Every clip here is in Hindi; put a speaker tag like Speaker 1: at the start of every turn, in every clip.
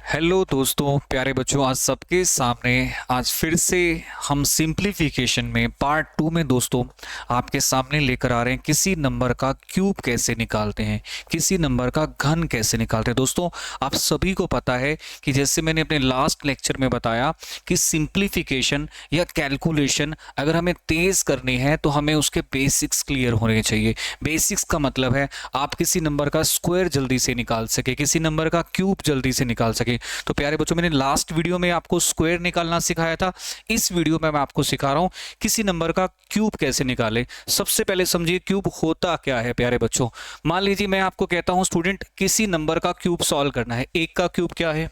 Speaker 1: हेलो दोस्तों, प्यारे बच्चों, आज सबके सामने आज फिर से हम सिंप्लीफिकेशन में पार्ट 2 में दोस्तों आपके सामने लेकर आ रहे हैं किसी नंबर का क्यूब कैसे निकालते हैं, किसी नंबर का घन कैसे निकालते हैं। दोस्तों, आप सभी को पता है कि जैसे मैंने अपने लास्ट लेक्चर में बताया कि सिंप्लीफिकेशन या कैलकुलेशन अगर हमें तेज़ करनी है तो हमें उसके बेसिक्स क्लियर होने चाहिए। बेसिक्स का मतलब है आप किसी नंबर का स्क्वायर जल्दी से निकाल सके, किसी नंबर का क्यूब जल्दी से निकाल सके। तो प्यारे बच्चों, मैंने लास्ट वीडियो में आपको स्क्वायर निकालना सिखाया था। इस वीडियो में मैं आपको सिखा रहा हूं किसी नंबर का क्यूब कैसे निकालें। सबसे पहले समझिए क्यूब होता क्या है। प्यारे बच्चों, मान लीजिए मैं आपको कहता हूं स्टूडेंट किसी नंबर का क्यूब सॉल्व करना है। एक का क्यूब क्या है?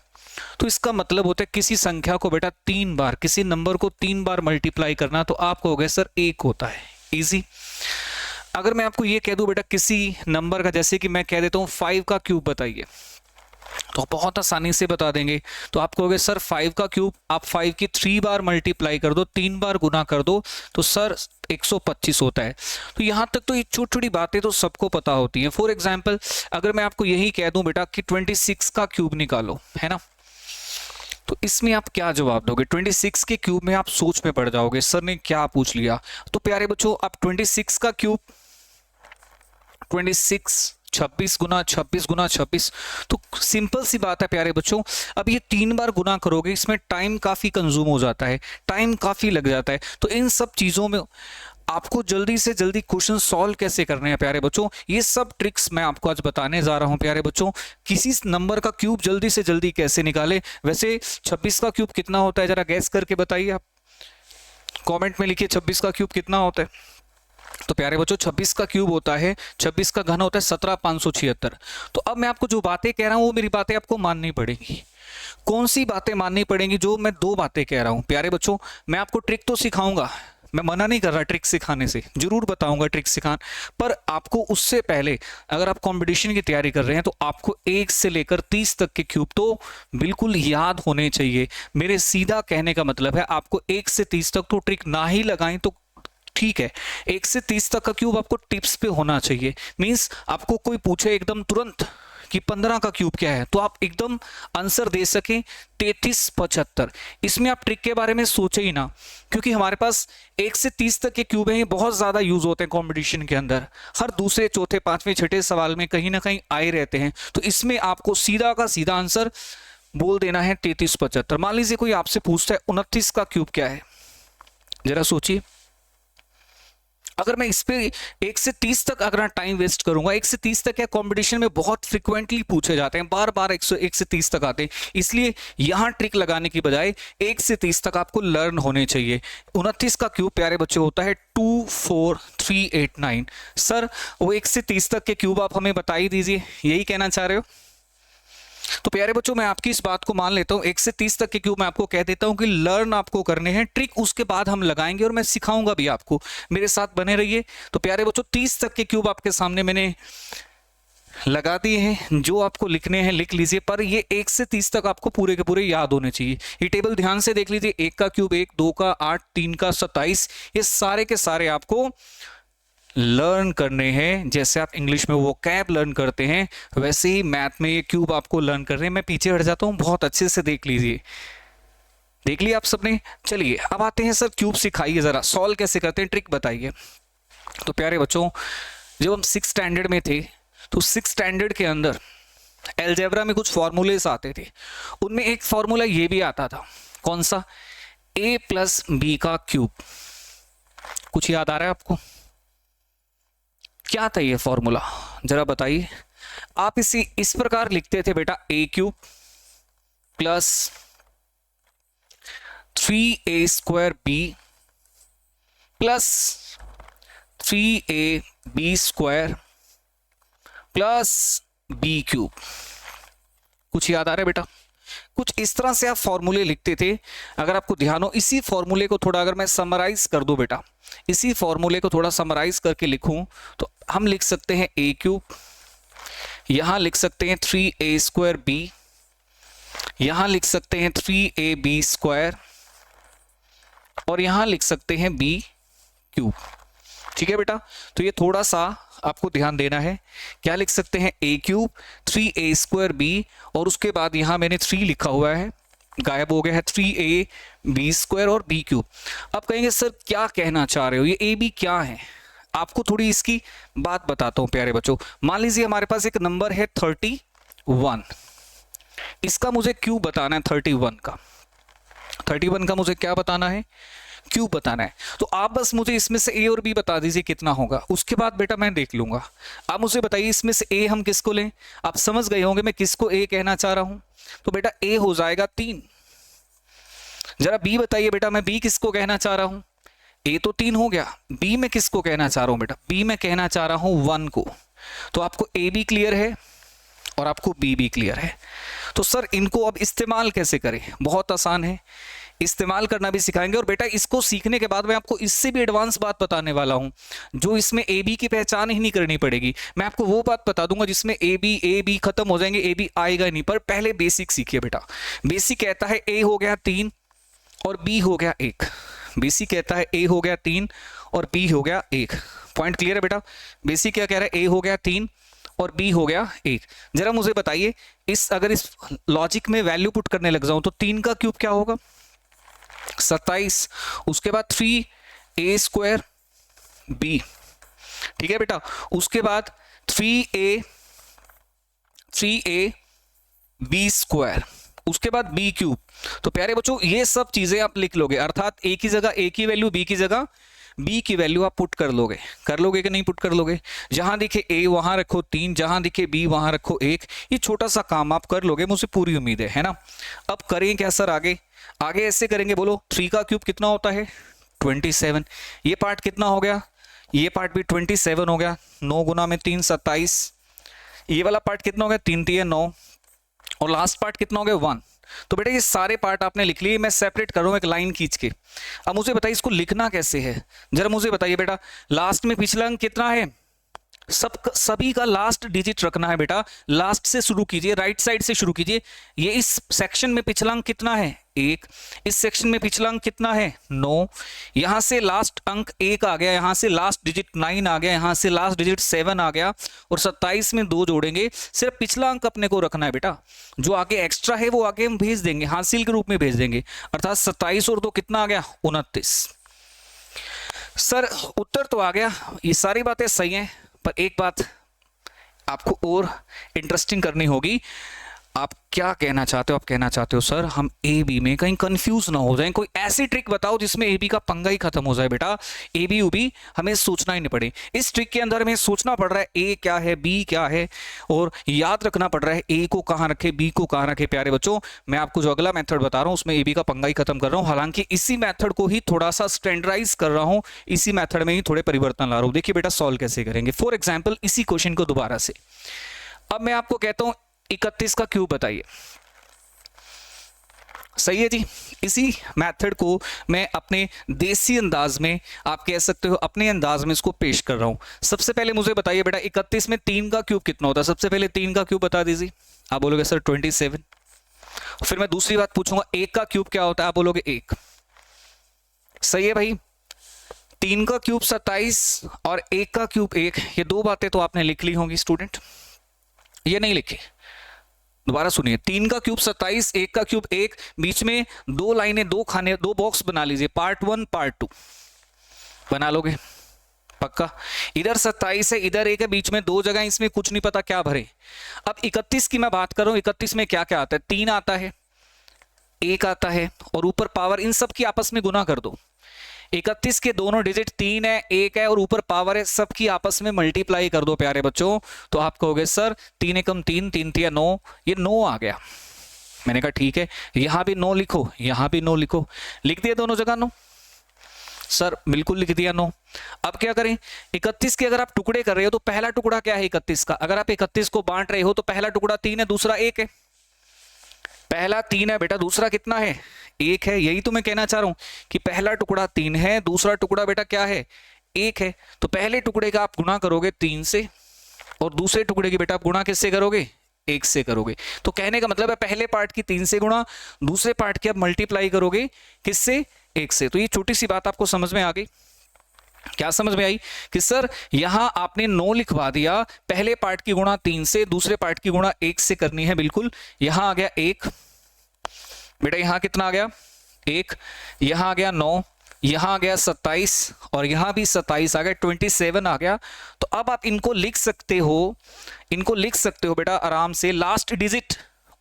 Speaker 1: तो इसका मतलब होता है किसी संख्या को बेटा 3 बार, किसी नंबर को 3 बार मल्टीप्लाई करना। तो आप कहोगे सर एक होता है, इजी। अगर मैं आपको ये कह दूं बेटा किसी नंबर का, जैसे कि मैं कह देता हूं 5 का क्यूब बताइए, तो बहुत आसानी से बता देंगे। तो आप कहोगे सर 5 का क्यूब, आप 5 की 3 बार मल्टीप्लाई कर दो, 3 बार गुना कर दो, तो सर 125 होता है। तो यहां तक तो ये छोटी छोटी बातें तो सबको पता होती हैं। फॉर एग्जाम्पल, अगर मैं आपको यही कह दूं बेटा कि 26 का क्यूब निकालो, है ना, तो इसमें आप क्या जवाब दोगे? 26 के क्यूब में आप सोच में पड़ जाओगे, सर ने क्या पूछ लिया। तो प्यारे बच्चों, आप 26 का क्यूब 26 26 गुना 26 गुना 26, तो सिंपल सी बात है प्यारे बच्चों। अब ये 3 बार गुना करोगे, इसमें टाइम काफी कंज्यूम हो जाता है, टाइम काफी लग जाता है। तो इन सब चीजों में आपको जल्दी से जल्दी क्वेश्चन सॉल्व कैसे करने हैं प्यारे बच्चों, ये सब ट्रिक्स मैं आपको आज बताने जा रहा हूं प्यारे बच्चों। किसी नंबर का क्यूब जल्दी से जल्दी कैसे निकाले। वैसे 26 का क्यूब कितना होता है, जरा गैस करके बताइए। आप कमेंट में लिखिए 26 का क्यूब कितना होता है। तो प्यारे बच्चों, 26 का क्यूब होता है, 26 का घन होता है 17,576। तो अब मैं आपको जो बातें कह रहा हूं वो मेरी बातें आपको माननी पड़ेंगी। कौन सी बातें माननी पड़ेंगी? जो मैं 2 बातें कह रहा हूं प्यारे बच्चों। मैं आपको ट्रिक तो सिखाऊंगा, मैं मना नहीं कर रहा ट्रिक सिखाने से, जरूर बताऊंगा ट्रिक सिखान। पर आपको उससे पहले, अगर आप कंपटीशन की तैयारी कर रहे हैं तो आपको 1 से लेकर 30 तक के क्यूब तो बिल्कुल याद होने चाहिए। मेरे सीधा कहने का मतलब है आपको 1 से 30 तक तो ट्रिक ना ही लगाएं तो ठीक है, 1 से 30 तक का क्यूब आपको टिप्स पे होना चाहिए। मींस आपको कोई पूछे एकदम तुरंत कि 15 का क्यूब क्या है, तो आप एकदम आंसर दे सकें 3375। इसमें आप ट्रिक के बारे में सोचे ही ना, क्योंकि हमारे पास 1 से 30 तक के क्यूब हैं, ये बहुत ज्यादा यूज होते हैं कंपटीशन के अंदर। हर दूसरे चौथे पांचवें छठे सवाल में कहीं ना कहीं आए रहते हैं। तो इसमें आपको सीधा का सीधा आंसर बोल देना है 3375। मान लीजिए कोई आपसे पूछता है 29 का क्यूब क्या है, जरा सोचिए। अगर मैं इस पे 1 से 30 तक अगर टाइम वेस्ट करूंगा, 1 से 30 तक या कंपटीशन में बहुत फ्रिक्वेंटली पूछे जाते हैं, बार बार 1 से 30 तक आते हैं, इसलिए यहां ट्रिक लगाने की बजाय 1 से 30 तक आपको लर्न होने चाहिए। 29 का क्यूब प्यारे बच्चे होता है 24389। सर वो 1 से 30 तक के क्यूब आप हमें बता ही दीजिए, यही कहना चाह रहे हो? तो प्यारे बच्चों, मैं आपकी इस बात को मान लेता हूं। 1 से 30 तक के क्यूब मैं आपको कह देता हूं कि लर्न आपको करने हैं, ट्रिक उसके बाद हम लगाएंगे और मैं सिखाऊंगा भी आपको। मेरे साथ बने रहिए। तो प्यारे बच्चों, 30 तक के क्यूब आपके सामने मैंने लगा दिए हैं, जो आपको लिखने हैं लिख लीजिए। पर ये 1 से 30 तक आपको पूरे के पूरे याद होने चाहिए। ये टेबल ध्यान से देख लीजिए। 1 का क्यूब 1, 2 का 8, 3 का 27, ये सारे के सारे आपको लर्न करने हैं। जैसे आप इंग्लिश में वो कैब लर्न करते हैं, वैसे ही मैथ में ये क्यूब आपको लर्न कर रहे हैं। मैं पीछे हट जाता हूं, बहुत अच्छे से देख लीजिए। देख लिया आप सबने? चलिए अब आते हैं, सर क्यूब सिखाइए, जरा सॉल्व कैसे करते हैं, ट्रिक बताइए। तो प्यारे बच्चों, जब हम 6 स्टैंडर्ड में थे तो 6 स्टैंडर्ड के अंदर अलजेब्रा में कुछ फॉर्मूलेस आते थे। उनमें एक फॉर्मूला ये भी आता था, कौन सा? a प्लस बी का क्यूब। कुछ याद आ रहा है आपको? क्या था ये फॉर्मूला, जरा बताइए। आप इसे इस प्रकार लिखते थे बेटा, A cube plus 3a² B plus 3ab² plus B cube. कुछ याद आ रहा है बेटा? कुछ इस तरह से आप फॉर्मूले लिखते थे। अगर आपको ध्यान हो, इसी फॉर्मूले को थोड़ा अगर मैं समराइज कर दूं बेटा, इसी फॉर्मूले को थोड़ा समराइज करके लिखूं, तो हम लिख सकते हैं ए क्यूब, यहां लिख सकते हैं 3a² बी, यहां लिख सकते हैं 3ab², और यहां लिख सकते हैं बी क्यूब। ठीक है बेटा, तो ये थोड़ा सा आपको ध्यान देना है। क्या लिख सकते हैं, ए क्यूब 3a² b, और उसके बाद यहां मैंने 3 लिखा हुआ है, गायब हो गया है, 3ab² और b क्यूब। अब कहेंगे सर क्या कहना चाह रहे हो, ये ab क्या है, आपको थोड़ी इसकी बात बताता हूं प्यारे बच्चों। मान लीजिए हमारे पास एक नंबर है 31, इसका मुझे क्यूब बताना है, 31 का मुझे क्या बताना है, क्यूब बताना है। तो आप बस मुझे इसमें से a और b बता दीजिए कितना होगा, उसके बाद बेटा मैं देख लूंगा। आप मुझे बताइए इसमें से a हम किसको लें, आप समझ गए होंगे मैं किसको a कहना चाह रहा हूं, तो बेटा a हो जाएगा 3। जरा b बताइए बेटा, मैं b किसको कहना चाह रहा हूं, a तो 3 हो गया, b में किसको कहना चाह रहा हूं बेटा, b में कहना चाह रहा हूं 1 को। तो आपको a भी क्लियर है और आपको b भी क्लियर है। तो सर इनको अब इस्तेमाल कैसे करें, बहुत आसान है, इस्तेमाल करना भी सिखाएंगे। और बेटा इसको सीखने के बाद मैं आपको इससे भी एडवांस बात बताने वाला हूं, जो इसमें ए बी की पहचान ही नहीं करनी पड़ेगी। मैं आपको वो बात बता दूंगा जिसमें ए बी खत्म हो जाएंगे, ए बी आएगा नहीं। पर पहले बेसिक सीखिए बेटा। बेसिक कहता है ए हो गया 3 और बी हो गया 1। बेसिक कहता है ए हो गया 3 और बी हो गया 1। पॉइंट क्लियर है बेटा। बेसिक क्या कह रहा है, ए हो गया 3 और b हो गया 1। जरा मुझे बताइए अगर इस लॉजिक में वैल्यू पुट करने लग जाऊं तो 3 का क्यूब क्या होगा, 27, उसके बाद 3a² b, ठीक है बेटा, उसके बाद 3a b², उसके बाद b क्यूब। तो प्यारे बच्चों ये सब चीजें आप लिख लोगे, अर्थात a की जगह a की वैल्यू, b की जगह b की वैल्यू आप पुट कर लोगे कि नहीं पुट कर लोगे। जहां दिखे a वहां रखो 3, जहां दिखे b वहां रखो 1। ये छोटा सा काम आप कर लोगे, मुझे पूरी उम्मीद है ना। अब करें क्या सर, आगे ऐसे करेंगे, बोलो 3 का क्यूब कितना होता है 27। ये पार्ट कितना हो गया, ये पार्ट भी 27 हो गया, 9 गुना में 3 27। ये वाला पार्ट कितना हो गया, 3 3 9, और लास्ट पार्ट कितना हो गया 1। तो बेटा ये सारे पार्ट आपने लिख लिए, मैं सेपरेट कर रहा हूं एक लाइन खींच के। अब मुझे बताइए इसको लिखना कैसे है, जरा मुझे बताइए बेटा। लास्ट में पिछला अंक कितना है, सभी का लास्ट डिजिट रखना है बेटा। लास्ट से शुरू कीजिए, राइट साइड से शुरू कीजिए। ये इस सेक्शन में पिछला अंक कितना है 1, इस सेक्शन में पिछला अंक कितना है 9, यहां से लास्ट अंक 1 आ गया, यहां से लास्ट डिजिट 9 आ गया, यहां से लास्ट डिजिट 7 आ गया, और 27 में 2 जोड़ेंगे। सिर्फ पिछला अंक अपने को रखना है बेटा, जो आगे एक्स्ट्रा है वो आगे हम भेज देंगे, हासिल के रूप में भेज देंगे। अर्थात 27 और 2 कितना आ गया 29। सर उत्तर तो आ गया, ये सारी बातें सही हैं, पर एक बात आपको और इंटरेस्टिंग करनी होगी। आप क्या कहना चाहते हो, आप कहना चाहते हो सर हम ए बी में कहीं कंफ्यूज ना हो जाएं, कोई ऐसी ट्रिक बताओ जिसमें ए बी का पंगा ही खत्म हो जाए। बेटा ए बी यू बी हमें सोचना ही नहीं पड़े, इस ट्रिक के अंदर हमें सोचना पड़ रहा है ए क्या है बी क्या है, और याद रखना पड़ रहा है ए को कहाँ रखे बी को कहाँ रखे। प्यारे बच्चों मैं आपको जो अगला मेथड बता रहा हूँ उसमें ए बी का पंगा ही खत्म कर रहा हूँ, हालांकि इसी मेथड को ही थोड़ा सा स्टैंडर्डाइज कर रहा हूँ, इसी मेथड में ही थोड़े परिवर्तन ला रहा हूँ। देखिए बेटा सॉल्व कैसे करेंगे। फॉर एग्जाम्पल इसी क्वेश्चन को दोबारा से, अब मैं आपको कहता हूँ 31 का क्यूब बताइए। सही है जी, इसी मेथड को मैं अपने देसी अंदाज में, आप कह सकते हो अपने अंदाज में इसको पेश कर रहा हूं। सबसे पहले मुझे बताइए बेटा 31 में 3 का क्यूब कितना होता है, सबसे पहले 3 का क्यूब बता दीजिए। आप बोलोगे सर 27। फिर मैं दूसरी बात पूछूंगा 1 का क्यूब क्या होता है, आप बोलोगे 1। सही है भाई, 3 का क्यूब 27 और 1 का क्यूब 1, ये दो बातें तो आपने लिख ली होंगी स्टूडेंट, ये नहीं लिखी, दोबारा सुनिए। 3 का क्यूब 27, 1 का क्यूब 1, बीच में 2 लाइनें, 2 खाने, 2 बॉक्स बना लीजिए, पार्ट 1 पार्ट 2 बना लोगे पक्का। इधर 27 है इधर 1 है, बीच में 2 जगह, इसमें कुछ नहीं पता क्या भरे। अब 31 की मैं बात कर रहा हूं, 31 में क्या क्या आता है, 3 आता है, 1 आता है, और ऊपर पावर, इन सब की आपस में गुना कर दो। 31 के दोनों डिजिट 3 है 1 है और ऊपर पावर है, सबकी आपस में मल्टीप्लाई कर दो प्यारे बच्चों। तो आप कहोगे सर 3 एकम 3, 3 3 9, ये 9 आ गया। मैंने कहा ठीक है, यहां भी 9 लिखो, यहां भी 9 लिखो, लिख दिया दोनों जगह 9। सर बिल्कुल लिख दिया 9। अब क्या करें, 31 के अगर आप टुकड़े कर रहे हो तो पहला टुकड़ा क्या है 31 का, अगर आप 31 को बांट रहे हो तो पहला टुकड़ा 3 है, दूसरा 1 है। पहला 3 है बेटा, दूसरा कितना है 1 है। यही तो मैं कहना चाह रहा हूं कि पहला टुकड़ा 3 है, दूसरा टुकड़ा बेटा क्या है 1 है। तो पहले टुकड़े का आप गुना करोगे 3 से, और दूसरे टुकड़े की बेटा आप गुना किससे करोगे 1 से करोगे। तो कहने का मतलब है पहले पार्ट की 3 से गुणा, दूसरे पार्ट की आप मल्टीप्लाई करोगे किससे 1 से। तो ये छोटी सी बात आपको समझ में आ गई। क्या समझ में आई कि सर यहां आपने 9 लिखवा दिया, पहले पार्ट की गुणा 3 से, दूसरे पार्ट की गुणा 1 से करनी है, बिल्कुल। यहां आ गया 1, बेटा यहां कितना आ गया 1, यहां आ गया 9, यहां आ गया 27 और यहां भी 27 आ गया, 27 आ गया। तो अब आप इनको लिख सकते हो, इनको लिख सकते हो बेटा आराम से। Last digit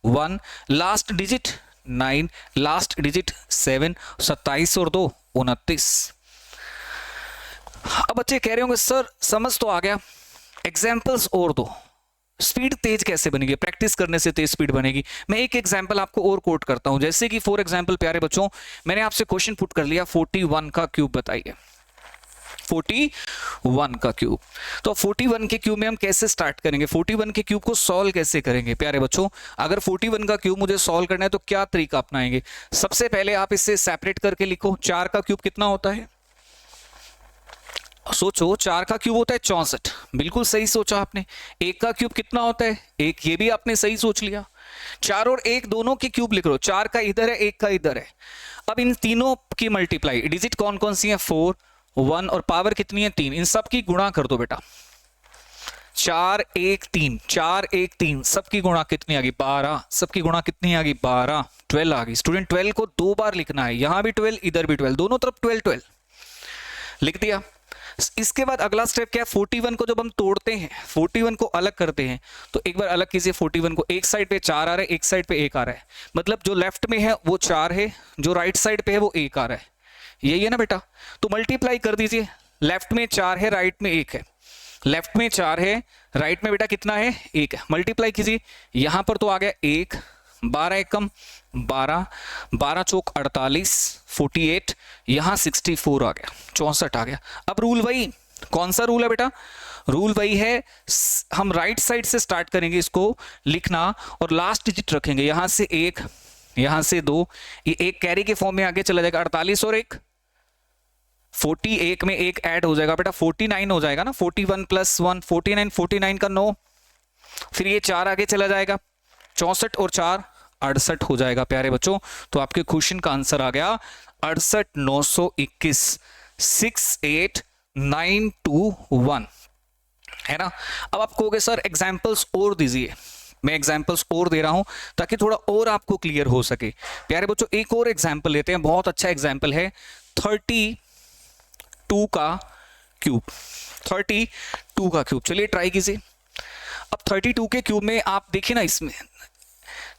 Speaker 1: 1, last digit 9, last digit 7, 27 और 2 29। अब बच्चे कह रहे होंगे सर समझ तो आ गया, एग्जाम्पल्स और दो, स्पीड तेज कैसे बनेगी, प्रैक्टिस करने से तेज स्पीड बनेगी। मैं एक एग्जांपल आपको और कोट करता हूं, जैसे कि फॉर एग्जांपल प्यारे बच्चों, मैंने आपसे क्वेश्चन पुट कर लिया 41 का क्यूब बताइए, 41 का क्यूब। तो 41 के क्यूब में हम कैसे स्टार्ट करेंगे, 41 के क्यूब को सॉल्व कैसे करेंगे प्यारे बच्चों। अगर 41 का क्यूब मुझे सॉल्व करना है तो क्या तरीका अपनाएंगे। सबसे पहले आप इसे सेपरेट करके लिखो। 4 का क्यूब कितना होता है, सोचो 4 का क्यूब होता है 64, बिल्कुल सही सोचा आपने। 1 का क्यूब कितना होता है 1, ये भी आपने सही सोच लिया। 4 और 1 दोनों के क्यूब लिख लो, 4 का इधर है 1 का इधर है। अब इन तीनों की मल्टीप्लाई, डिजिट कौन कौन सी है 4, 1 और पावर कितनी है 3, इन सब की गुणा कर दो बेटा। 4 1 3, 4 1 3, सबकी गुणा कितनी आ गई 12, सबकी गुणा कितनी आ गई 12, 12 आ गई। स्टूडेंट 12 को 2 बार लिखना है, यहां भी 12 इधर भी 12, दोनों तरफ 12 12 लिख दिया। इसके बाद अगला स्टेप क्या है, 41 को जब हम तोड़ते हैं, 41 को अलग करते हैं, तो एक बार अलग कीजिए 41 को। एक साइड पे 4 आ रहा है, एक साइड पे 1 आ रहा है, मतलब जो लेफ्ट में है वो 4 है, जो राइट साइड पे है वो 1 आ रहा है, यही है ना बेटा। तो मल्टीप्लाई कर दीजिए, लेफ्ट में 4 है राइट में 1 है, लेफ्ट में 4 है राइट में बेटा कितना है 1 है, मल्टीप्लाई कीजिए। यहां पर तो आ गया 1, 12 एकम 12, 12 चौक 48, 48, यहां 64 आ गया, 64 आ गया। अब रूल वही, कौन सा रूल है बेटा, रूल वही है, हम राइट साइड से स्टार्ट करेंगे इसको लिखना और लास्ट डिजिट रखेंगे, यहां से 1, यहां से 2, ये 1 कैरी के फॉर्म में आगे चला जाएगा। 48 और 1 41 में 1 ऐड हो जाएगा बेटा, 49 हो जाएगा ना, 41 + 1 49, 49 का 9, फिर ये 4 आगे चला जाएगा, 64 और 4 68 हो जाएगा प्यारे बच्चों। तो आपके क्वेश्चन का आंसर आ गया 68 921, 68921, है ना। अब आप कहोगे सर एग्जाम्पल्स और दीजिए, मैं एग्जाम्पल्स और दे रहा हूं ताकि थोड़ा और आपको क्लियर हो सके। प्यारे बच्चों एक और एग्जाम्पल लेते हैं, बहुत अच्छा एग्जाम्पल है, 32 का क्यूब, 32 का क्यूब। चलिए ट्राई कीजिए। अब 32 के क्यूब में आप देखिए ना, इसमें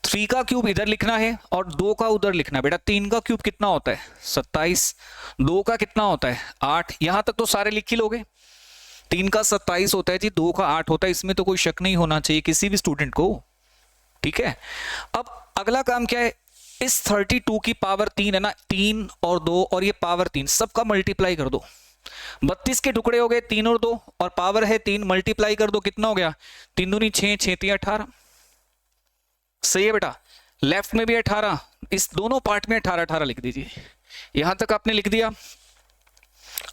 Speaker 1: 3 का क्यूब इधर लिखना है और 2 का उधर लिखना है बेटा। 3 का क्यूब कितना होता है 27, 2 का कितना होता है 8, यहां तक तो सारे लिख ही लोगे। 3 का 27 होता है जी, 2 का 8 होता है, इसमें तो कोई शक नहीं होना चाहिए किसी भी स्टूडेंट को, ठीक है। अब अगला काम क्या है, इस 32 की पावर 3 है ना, 3 और 2 और ये पावर 3 सबका मल्टीप्लाई कर दो। 32 के टुकड़े हो गए 3 और 2 और पावर है 3, मल्टीप्लाई कर दो, कितना हो गया 3 दूनी 6, 6 3 18, सही है बेटा। लेफ्ट में भी 18, इस दोनों पार्ट में 18 18 लिख दीजिए। यहां तक आपने लिख दिया।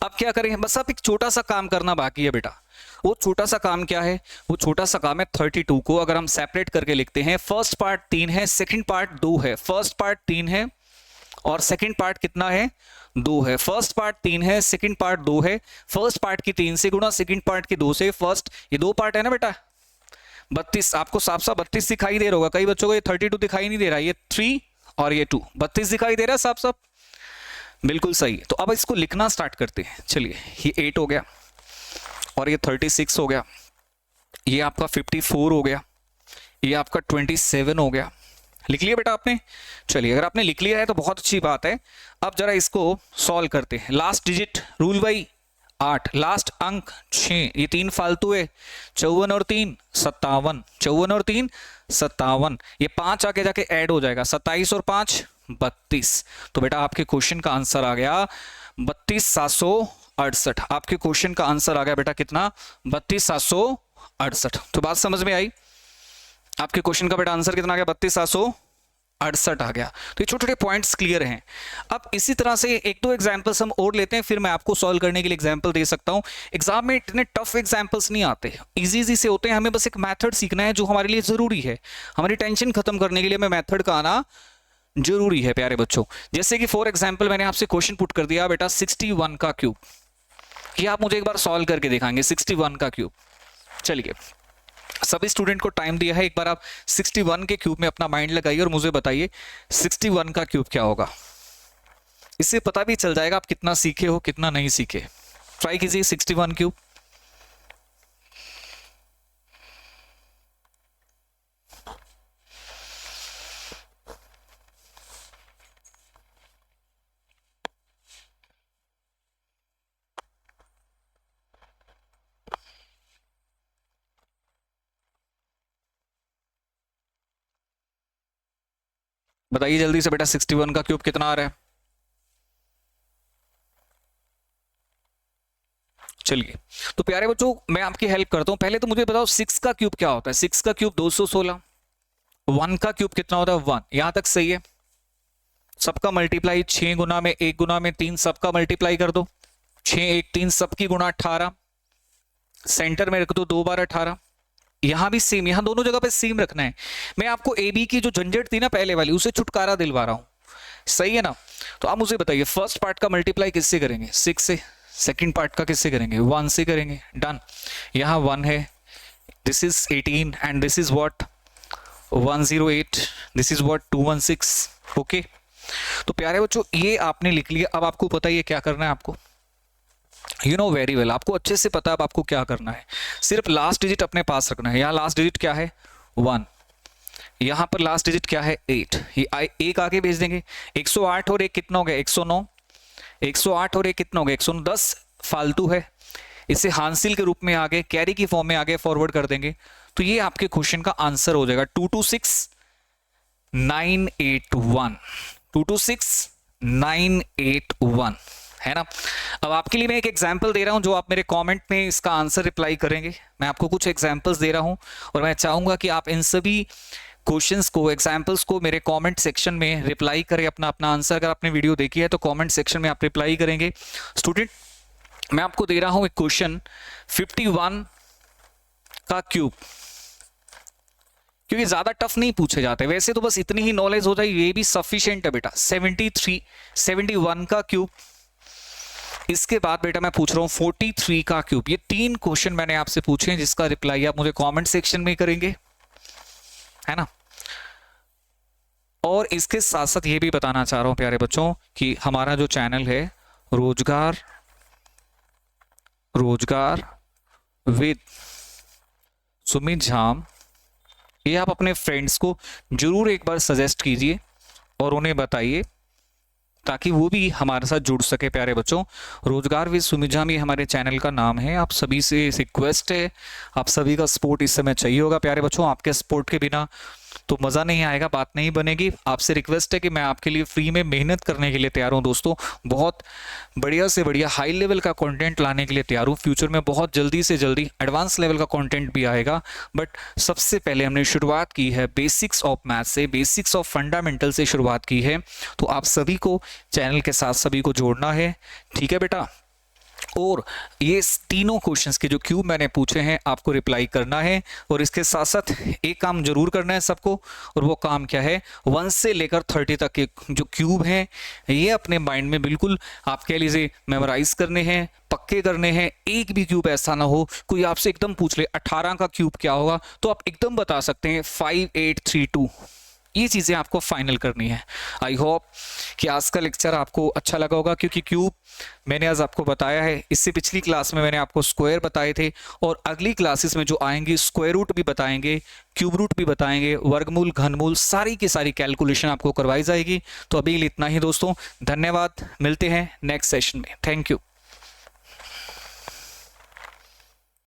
Speaker 1: अब क्या करें, बस आप एक छोटा सा काम करना बाकी है बेटा। वो छोटा सा काम क्या है, वो छोटा सा काम है 32 को अगर हम सेपरेट करके लिखते हैं, फर्स्ट पार्ट 3 है, सेकंड पार्ट 2 है, फर्स्ट पार्ट 3 है और सेकंड पार्ट कितना है 2 है। फर्स्ट पार्ट 3 है, सेकंड पार्ट 2 है, फर्स्ट पार्ट की 3 से गुणा सेकंड पार्ट की 2 से, फर्स्ट ये 2 पार्ट है ना बेटा। 32 आपको साफ साफ 32 दिखाई दे रहा होगा, कई बच्चों को ये 32 दिखाई नहीं दे रहा, ये 3 और ये 2, 32 दिखाई दे रहा है साफ साफ, बिल्कुल सही। तो अब इसको लिखना स्टार्ट करते हैं। चलिए ये 8 हो गया और ये 36 हो गया, ये आपका 54 हो गया, ये आपका 27 हो गया। लिख लिया बेटा आपने। चलिए अगर आपने लिख लिया है तो बहुत अच्छी बात है। अब जरा इसको सॉल्व करते हैं। Last digit rule by 8, last अंक 6, ये 3 फालतू है, 54 और 3 57, 54 और 3 57, ये 5 आके जाके ऐड हो जाएगा, 27 और 5 32। तो बेटा आपके क्वेश्चन का आंसर आ गया 32,768। आपके क्वेश्चन का आंसर आ गया बेटा कितना 32,768। तो बात समझ में आई, आपके क्वेश्चन का बेटा आंसर कितना आ गया 32,768 आ गया। तो ये छोटे छोटे पॉइंट्स क्लियर हैं। अब इसी तरह से एक दो एग्जांपल्स हम और लेते हैं, फिर मैं आपको सॉल्व करने के लिए एग्जांपल दे सकता हूं। एग्जाम में इतने टफ एग्जांपल्स नहीं आते, इजी इजी से होते हैं। हमें बस एक मेथड सीखना है जो हमारे लिए जरूरी है, हमारी टेंशन खत्म करने के लिए हमें मेथड का आना जरूरी है प्यारे बच्चों। जैसे कि फॉर एग्जाम्पल मैंने आपसे क्वेश्चन पुट कर दिया बेटा 61 का क्यूब, कि आप मुझे एक बार सॉल्व करके दिखाएंगे 61 का क्यूब। चलिए, सभी स्टूडेंट को टाइम दिया है, एक बार आप 61 के क्यूब में अपना माइंड लगाइए और मुझे बताइए 61 का क्यूब क्या होगा। इससे पता भी चल जाएगा आप कितना सीखे हो कितना नहीं सीखे। ट्राई कीजिए 61 क्यूब। बताइए जल्दी से बेटा 61 का क्यूब कितना आ रहा है। चलिए, तो प्यारे बच्चों मैं आपकी हेल्प करता हूं। पहले तो मुझे बताओ 6 का क्यूब क्या होता है। 6 का क्यूब 216। 1 का क्यूब कितना होता है 1। यहां तक सही है। सबका मल्टीप्लाई 6 गुना में 1 गुना में 3, सबका मल्टीप्लाई कर दो। 6 1 3 सबकी गुना 18। सेंटर में रख दो 2 बार 18। यहां भी सेम, यहां दोनों जगह पे सेम रखना है। मैं आपको ए बी की जो झंझट थी ना पहले वाली, उसे छुटकारा दिलवा रहा हूं। सही है ना। तो आप मुझे बताइए फर्स्ट पार्ट का मल्टीप्लाई किससे करेंगे 6 से, सेकंड पार्ट का किससे करेंगे 1 से करेंगे। डन। यहां 1 है, this is 18 and this is what 108, this is what 216। Okay, तो प्यारे बच्चों ये आपने लिख लिया। अब आपको पता है क्या करना है आपको, यू नो वेरी वेल, आपको अच्छे से पता है अब आपको क्या करना है। सिर्फ लास्ट डिजिट अपने पास रखना है। यहाँ लास्ट डिजिट क्या है 1, यहाँ पर लास्ट डिजिट क्या है 8, ये एक आगे भेज देंगे। 108 और 1 कितना हो गया 109। 108 और 1 कितना हो गया 109। 10 फालतू है, इसे हासिल के रूप में आगे कैरी की फॉर्म में आगे फॉरवर्ड कर देंगे। तो ये आपके क्वेश्चन का आंसर हो जाएगा 226981। 226981 है ना। अब आपके लिए मैं एक एग्जाम्पल दे रहा हूं जो आप मेरे कमेंट में इसका आंसर रिप्लाई करेंगे। मैं आपको कुछ एग्जाम्पल्स दे रहा हूं और मैं चाहूंगा कि आप इन सभी क्वेश्चंस को एग्जाम्पल्स को मेरे कमेंट सेक्शन में रिप्लाई करें अपना अपना आंसर। अगर आपने वीडियो देखी है तो कमेंट सेक्शन में आप रिप्लाई करेंगे। स्टूडेंट मैं आपको दे रहा हूं एक क्वेश्चन 51 का क्यूब, क्योंकि ज्यादा टफ नहीं पूछे जाते, वैसे तो बस इतनी ही नॉलेज हो जाए ये भी सफिशिएंट है बेटा। 71 का क्यूब। इसके बाद बेटा मैं पूछ रहा हूं 43 का क्यूब। ये 3 क्वेश्चन मैंने आपसे पूछे हैं जिसका रिप्लाई आप मुझे कमेंट सेक्शन में करेंगे, है ना। और इसके साथ साथ ये भी बताना चाह रहा हूं प्यारे बच्चों कि हमारा जो चैनल है रोजगार विद सुमित झाम, ये आप अपने फ्रेंड्स को जरूर एक बार सजेस्ट कीजिए और उन्हें बताइए ताकि वो भी हमारे साथ जुड़ सके। प्यारे बच्चों रोजगार विद सुमित झाम ये हमारे चैनल का नाम है। आप सभी से रिक्वेस्ट है, आप सभी का सपोर्ट इस समय चाहिए होगा प्यारे बच्चों। आपके सपोर्ट के बिना तो मज़ा नहीं आएगा, बात नहीं बनेगी। आपसे रिक्वेस्ट है कि मैं आपके लिए फ्री में मेहनत करने के लिए तैयार हूं दोस्तों। बहुत बढ़िया से बढ़िया हाई लेवल का कंटेंट लाने के लिए तैयार हूं। फ्यूचर में बहुत जल्दी से जल्दी एडवांस लेवल का कंटेंट भी आएगा, बट सबसे पहले हमने शुरुआत की है बेसिक्स ऑफ मैथ से, बेसिक्स ऑफ फंडामेंटल से शुरुआत की है। तो आप सभी को चैनल के साथ सभी को जोड़ना है, ठीक है बेटा। और ये तीनों क्वेश्चंस के जो क्यूब मैंने पूछे हैं आपको रिप्लाई करना है। और इसके साथ साथ एक काम जरूर करना है सबको, और वो काम क्या है 1 से लेकर 30 तक के जो क्यूब हैं ये अपने माइंड में बिल्कुल आप कह लीजिए मेमोराइज करने हैं, पक्के करने हैं। एक भी क्यूब ऐसा ना हो कोई आपसे एकदम पूछ ले 18 का क्यूब क्या होगा तो आप एकदम बता सकते हैं 5832। ये चीज़ें आपको फाइनल करनी है। आई होप कि आज का लेक्चर आपको अच्छा लगा होगा, क्योंकि क्यूब मैंने आज आपको बताया है। इससे पिछली क्लास में मैंने आपको स्क्वायर बताए थे और अगली क्लासेस में जो आएंगी स्क्वायर रूट भी बताएंगे, क्यूब रूट भी बताएंगे, वर्गमूल घनमूल सारी की सारी कैलकुलेशन आपको करवाई जाएगी। तो अभी इतना ही दोस्तों, धन्यवाद, मिलते हैं नेक्स्ट सेशन में। Thank you.